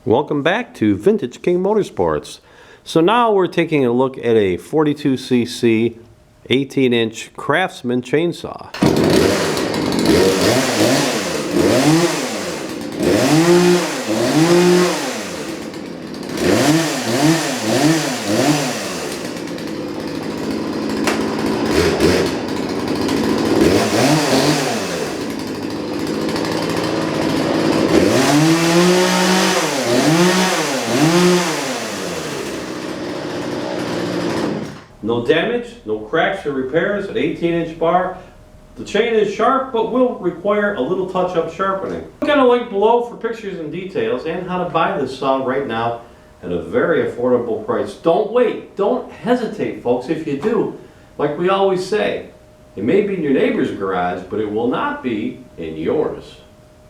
Welcome back to Vintage King Motorsports. So now we're taking a look at a 42cc 18-inch Craftsman chainsaw. No damage, no cracks or repairs, an 18-inch bar. The chain is sharp, but will require a little touch-up sharpening. Look at a link below for pictures and details and how to buy this saw right now at a very affordable price. Don't wait, don't hesitate, folks. If you do, like we always say, it may be in your neighbor's garage, but it will not be in yours.